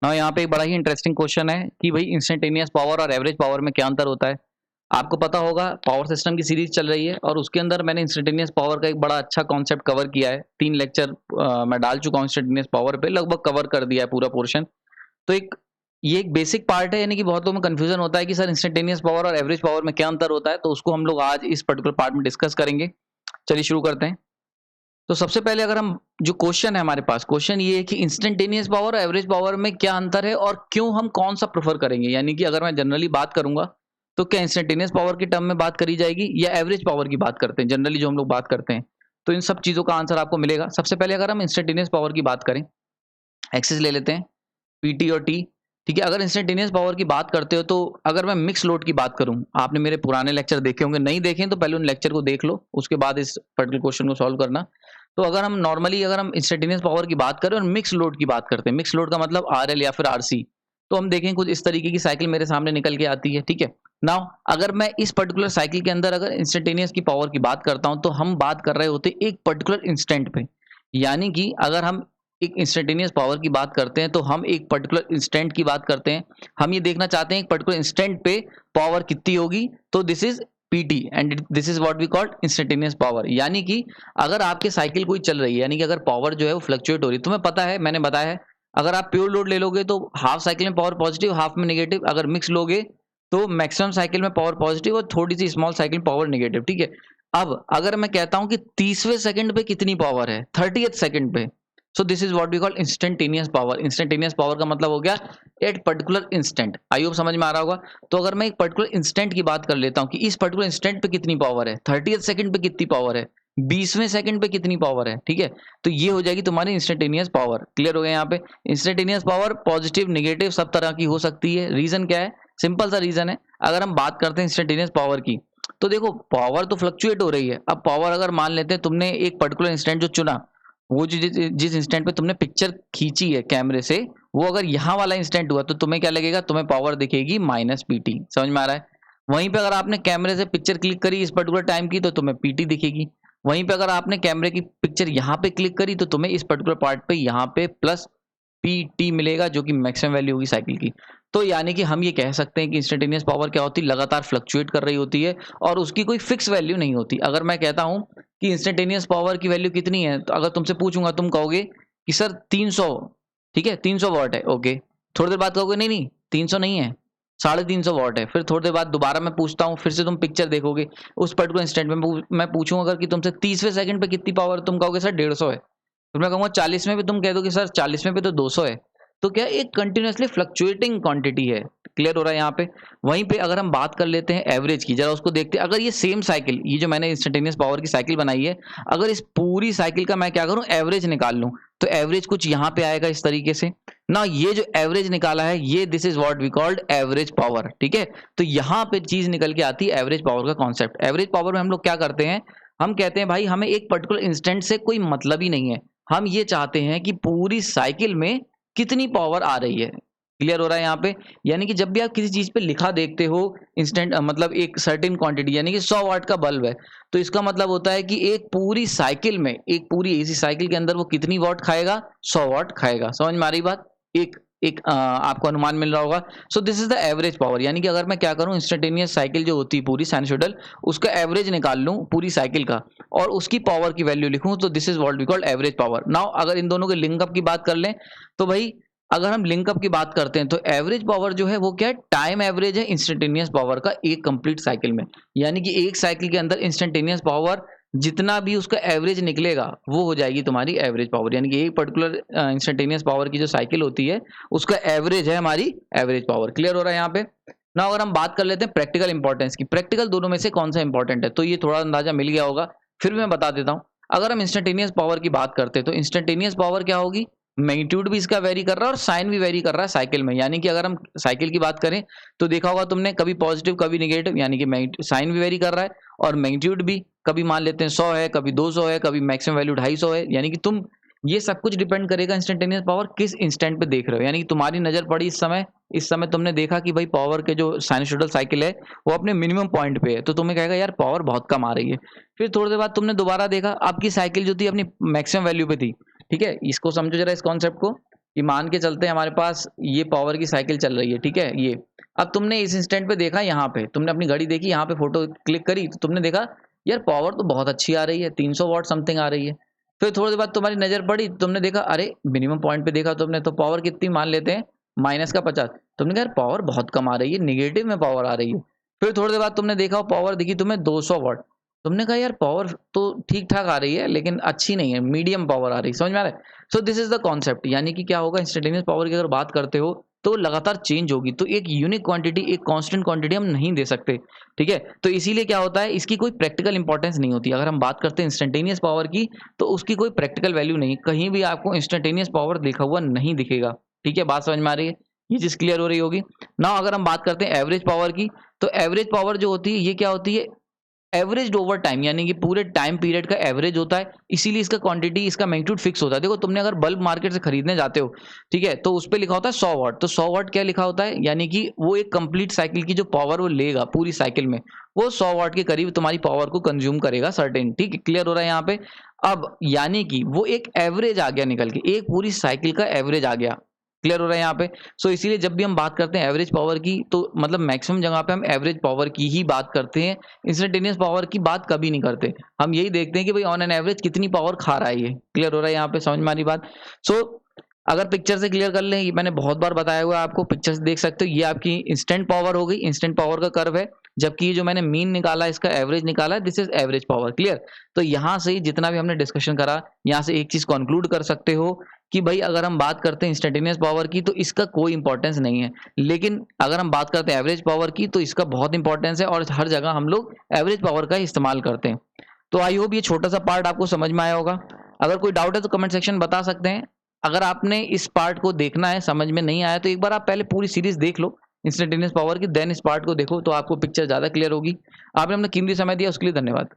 ना यहाँ पे एक बड़ा ही इंटरेस्टिंग क्वेश्चन है कि भाई इंस्टेंटेनियस पावर और एवरेज पावर में क्या अंतर होता है। आपको पता होगा पावर सिस्टम की सीरीज चल रही है और उसके अंदर मैंने इंस्टेंटेनियस पावर का एक बड़ा अच्छा कॉन्सेप्ट कवर किया है। 3 लेक्चर मैं डाल चुका हूँ इंस्टेंटेनियस पावर पे, लगभग कवर कर दिया है पूरा पोर्शन। तो ये एक बेसिक पार्ट है, यानी कि बहुत लोगों में कंफ्यूजन होता है कि सर इंस्टेंटेनियस पावर और एवरेज पावर में क्या अंतर होता है, तो उसको हम लोग आज इस पर्टिकुलर पार्ट में डिस्कस करेंगे। चलिए शुरू करते हैं। तो सबसे पहले अगर हम जो क्वेश्चन है हमारे पास, क्वेश्चन ये है कि इंस्टेंटेनियस पावर और एवरेज पावर में क्या अंतर है और क्यों हम कौन सा प्रेफर करेंगे। यानी कि अगर मैं जनरली बात करूंगा तो क्या इंस्टेंटेनियस पावर की टर्म में बात करी जाएगी या एवरेज पावर की बात करते हैं, जनरली जो हम लोग बात करते हैं। तो इन सब चीजों का आंसर आपको मिलेगा। सबसे पहले अगर हम इंस्टेंटेनियस पावर की बात करें, एक्सिस ले लेते हैं, पीटी और टी। ठीक है, अगर इंस्टेंटेनियस पावर की बात करते हो तो अगर मैं मिक्स लोड की बात करूं, आपने मेरे पुराने लेक्चर देखे होंगे, नहीं देखे तो पहले उन लेक्चर को देख लो, उसके बाद इस पर्टिकुलर क्वेश्चन को सॉल्व करना। तो अगर हम नॉर्मली अगर हम इंस्टेंटेनियस पावर की बात करें और मिक्स लोड की बात करते हैं, मिक्स लोड का मतलब आरएल या फिर आरसी, तो हम देखें कुछ इस तरीके की साइकिल मेरे सामने निकल के आती है। ठीक है, नाउ अगर मैं इस पर्टिकुलर साइकिल के अंदर अगर इंस्टेंटेनियस की पावर की बात करता हूं तो हम बात कर रहे होते एक पर्टिकुलर इंस्टेंट पे। यानी कि अगर हम एक इंस्टेंटेनियस पावर की बात करते हैं तो हम एक पर्टिकुलर इंस्टेंट की बात करते हैं। हम ये देखना चाहते हैं एक पर्टिकुलर इंस्टेंट पे पावर कितनी होगी, तो this is PT and this is what we called instantaneous power. यानी कि अगर आपके साइकिल कोई चल रही है, यानी कि अगर पावर जो है वो फ्लक्चुएट हो रही है, तुम्हें पता है, मैंने बताया है, अगर आप प्योर लोड ले लोगे तो हाफ साइकिल में पावर पॉजिटिव, हाफ में नेगेटिव। अगर मिक्स लोगे तो मैक्सिमम साइकिल में पावर पॉजिटिव और थोड़ी सी स्मॉल साइकिल में पावर नेगेटिव। ठीक है, अब अगर मैं कहता हूं कि 30वें सेकंड पे कितनी पावर है, 30th सेकंड पे, so this is what we call instantaneous power. Instantaneous power का मतलब हो गया at particular instant. I hope समझ में आ रहा होगा। तो अगर मैं एक पर्टिकुलर इंस्टेंट की बात कर लेता हूं कि इस पर्टिकुलर इंस्टेंट पे कितनी पावर है, 30th सेकंड पे कितनी पावर है, 20वें सेकंड पे कितनी पावर है, ठीक है, तो ये हो जाएगी तुम्हारी इंस्टेंटेनियस पावर। क्लियर हो गया। यहाँ पे इंस्टेंटेनियस पावर पॉजिटिव नेगेटिव सब तरह की हो सकती है। रीजन क्या है, सिंपल सा रीजन है। अगर हम बात करते हैं इंस्टेंटेनियस पावर की, तो देखो पावर तो फ्लक्चुएट हो रही है। अब पावर अगर मान लेते हैं तुमने एक पर्टिकुलर इंस्टेंट जो चुना, वो जिस इंस्टेंट पे तुमने पिक्चर खींची है कैमरे से, वो अगर यहाँ वाला इंस्टेंट हुआ तो तुम्हें क्या लगेगा, तुम्हें पावर दिखेगी माइनस पीटी। समझ में आ रहा है। वहीं पे अगर आपने कैमरे से पिक्चर क्लिक करी इस पर्टिकुलर टाइम की तो तुम्हें पीटी दिखेगी। वहीं पे अगर आपने कैमरे की पिक्चर यहाँ पे क्लिक करी तो तुम्हें इस पर्टिकुलर पार्ट पे यहाँ पे प्लस पीटी मिलेगा, जो कि मैक्सिमम वैल्यू होगी साइकिल की। तो यानी कि हम ये कह सकते हैं कि इंस्टेंटेनियस पावर क्या होती है, लगातार फ्लक्चुएट कर रही होती है और उसकी कोई फिक्स वैल्यू नहीं होती। अगर मैं कहता हूं कि इंस्टेंटेनियस पावर की वैल्यू कितनी है, तो अगर तुमसे पूछूंगा तुम कहोगे कि सर 300, ठीक है 300 वॉट है। ओके, थोड़ी देर बाद कहोगे नहीं नहीं 300 नहीं है, 350 वॉट है। फिर थोड़ी देर बाद दोबारा मैं पूछता हूँ, फिर से तुम पिक्चर देखोगे उस पर्टिकुलर इंस्टेंट में। मैं पूछूंगा अगर कि तुमसे 30वें सेकंड पे कितनी पावर, तुम कहोगे सर 150 है। फिर मैं कहूंगा 40 में भी, तुम कह दो कि सर 40 में भी तो 200 है। तो क्या एक कंटिन्यूअसली फ्लक्चुएटिंग क्वांटिटी है। क्लियर हो रहा है यहाँ पे। वहीं पे अगर हम बात कर लेते हैं एवरेज की, जरा उसको देखते हैं। अगर ये सेम साइकिल, ये जो मैंने इंस्टेंटेनियस पावर की साइकिल बनाई है, अगर इस पूरी साइकिल का मैं क्या करूं, एवरेज निकाल लूं, तो एवरेज कुछ यहाँ पे आएगा इस तरीके से ना। ये जो एवरेज निकाला है ये this is what we called average power. ठीक है, तो यहाँ पे चीज निकल के आती है एवरेज पावर का कॉन्सेप्ट। एवरेज पावर में हम लोग क्या करते हैं, हम कहते हैं भाई हमें एक पर्टिकुलर इंस्टेंट से कोई मतलब ही नहीं है, हम ये चाहते हैं कि पूरी साइकिल में कितनी पावर आ रही है। क्लियर हो रहा है यहाँ पे। यानी कि जब भी आप किसी चीज पे लिखा देखते हो इंस्टेंट, मतलब एक सर्टेन क्वांटिटी, यानी कि 100 वाट का बल्ब है, तो इसका मतलब होता है कि एक पूरी साइकिल में, एक पूरी एसी साइकिल के अंदर वो कितनी वाट खाएगा, 100 वाट खाएगा। समझ में आ रही बात। एक एक आपको अनुमान मिल रहा होगा। सो this is the average power. यानी कि अगर मैं क्या करूं, इंस्टेंटेनियस साइकिल जो होती है पूरी साइनसोइडल, उसका एवरेज निकाल लूं पूरी साइकिल का और उसकी पावर की वैल्यू लिखूं, तो this is what we called average power. Now अगर इन दोनों के लिंकअप की बात कर लें, तो भाई अगर हम लिंकअप की बात करते हैं तो एवरेज पावर जो है वो क्या है, टाइम एवरेज है इंस्टेंटेनियस पावर का एक कंप्लीट साइकिल में। यानी कि एक साइकिल के अंदर इंस्टेंटेनियस पावर जितना भी उसका एवरेज निकलेगा वो हो जाएगी तुम्हारी एवरेज पावर। यानी कि एक पर्टिकुलर इंस्टेंटेनियस पावर की जो साइकिल होती है उसका एवरेज है हमारी एवरेज पावर। क्लियर हो रहा है यहाँ पे ना। अगर हम बात कर लेते हैं प्रैक्टिकल इंपॉर्टेंस की, प्रैक्टिकल दोनों में से कौन सा इंपॉर्टेंट है, तो ये थोड़ा अंदाजा मिल गया होगा, फिर भी मैं बता देता हूँ। अगर हम इंस्टेंटेनियस पावर की बात करते हैं तो इंस्टेंटेनियस पावर क्या होगी, मैग्नीट्यूड भी इसका वेरी कर रहा है और साइन भी वेरी कर रहा है साइकिल में। यानी कि अगर हम साइकिल की बात करें तो देखा होगा तुमने, कभी पॉजिटिव कभी नेगेटिव, यानी कि साइन भी वेरी कर रहा है और मैग्नीट्यूड भी, कभी मान लेते हैं 100 है, कभी 200 है, कभी मैक्सिमम वैल्यू 250 है। यानी कि तुम, ये सब कुछ डिपेंड करेगा इंस्टेंटेनियस पावर किस इंस्टेंट पे देख रहे हो। यानी कि तुम्हारी नजर पड़ी इस समय तुमने देखा कि भाई पावर के जो साइनसोइडल साइकिल है वो अपने मिनिमम पॉइंट पे है, तो तुम्हें कहेगा यार पावर बहुत कम आ रही है। फिर थोड़ी देर बाद तुमने दोबारा देखा, आपकी साइकिल जो थी अपनी मैक्सिमम वैल्यू पे थी। ठीक है, इसको समझो जरा इस कॉन्सेप्ट को, कि मान के चलते हैं हमारे पास ये पावर की साइकिल चल रही है, ठीक है, ये अब तुमने इस इंस्टेंट पे देखा, यहाँ पे तुमने अपनी घड़ी देखी, यहाँ पे फोटो क्लिक करी तो तुमने देखा यार पावर तो बहुत अच्छी आ रही है, 300 वॉट समथिंग आ रही है। फिर थोड़ी देर बाद तुम्हारी नजर पड़ी, तुमने देखा अरे मिनिमम पॉइंट पे देखा तुमने तो पावर कितनी मान लेते हैं, -50। तुमने कहा यार पावर बहुत कम आ रही है, निगेटिव में पावर आ रही है। फिर थोड़ी देर बाद तुमने देखा पावर दिखी तुम्हें 200 वॉट। तुमने कहा यार पावर तो ठीक ठाक आ रही है लेकिन अच्छी नहीं है, मीडियम पावर आ रही है। समझ में आ रहा है? सो दिस इज द कॉन्सेप्ट। यानी कि क्या होगा, इंस्टेंटेनियस पावर की अगर बात करते हो तो लगातार चेंज होगी, तो एक यूनिक क्वांटिटी, एक कांस्टेंट क्वांटिटी हम नहीं दे सकते, ठीक है। तो इसीलिए क्या होता है, इसकी कोई प्रैक्टिकल इंपॉर्टेंस नहीं होती। अगर हम बात करते हैं इंस्टेंटेनियस पावर की तो उसकी कोई प्रैक्टिकल वैल्यू नहीं, कहीं भी आपको इंस्टेंटेनियस पावर लिखा हुआ नहीं दिखेगा, ठीक है। बात समझ में आ रही है? ये चीज क्लियर हो रही होगी ना। अगर हम बात करते हैं एवरेज पावर की, तो एवरेज पावर जो होती है ये क्या होती है, एवरेज ओवर टाइम, यानी कि पूरे टाइम पीरियड का एवरेज होता है, इसीलिए इसका क्वांटिटी, इसका मैग्नीट्यूड फिक्स होता है। देखो तुमने अगर बल्ब मार्केट से खरीदने जाते हो, ठीक है, तो उस पे लिखा होता है 100 वाट। तो 100 वाट क्या लिखा होता है, यानी कि वो एक कंप्लीट साइकिल की जो पावर वो लेगा पूरी साइकिल में, वो 100 वाट के करीब तुम्हारी पावर को कंज्यूम करेगा सर्टेन, ठीक है। क्लियर हो रहा है यहाँ पे? अब यानी कि वो एक एवरेज आ गया निकल के, एक पूरी साइकिल का एवरेज आ गया। क्लियर हो रहा है यहाँ पे? सो इसीलिए जब भी हम बात करते हैं एवरेज पावर की, तो मतलब मैक्सिमम जगह पे हम एवरेज पावर की ही बात करते हैं, इंस्टेंटेनियस पावर की बात कभी नहीं करते। हम यही देखते हैं कि भाई ऑन एन एवरेज कितनी पावर खा रहा है ये। क्लियर हो रहा है यहाँ पे? समझ में आ रही बात? सो अगर पिक्चर से क्लियर कर लें, ये मैंने बहुत बार बताया हुआ है आपको, पिक्चर से देख सकते हो, ये आपकी इंस्टेंट पावर हो गई, इंस्टेंट पावर का कर्व है, जबकि ये जो मैंने मीन निकाला है, इसका एवरेज निकाला है, this is average power. Clear? तो यहाँ से जितना भी हमने डिस्कशन करा, यहाँ से एक चीज कंक्लूड कर सकते हो कि भाई अगर हम बात करते हैं इंस्टेंटेनियस पावर की तो इसका कोई इंपॉर्टेंस नहीं है, लेकिन अगर हम बात करते हैं एवरेज पावर की तो इसका बहुत इंपॉर्टेंस है, और हर जगह हम लोग एवरेज पावर का ही इस्तेमाल करते हैं। तो आई होप ये छोटा सा पार्ट आपको समझ में आया होगा। अगर कोई डाउट है तो कमेंट सेक्शन बता सकते हैं। अगर आपने इस पार्ट को देखना है, समझ में नहीं आया, तो एक बार आप पहले पूरी सीरीज देख लो इंस्टेंटेनियस पावर की, देन इस पार्ट को देखो तो आपको पिक्चर ज्यादा क्लियर होगी। आपने अपना कीमती समय दिया उसके लिए धन्यवाद।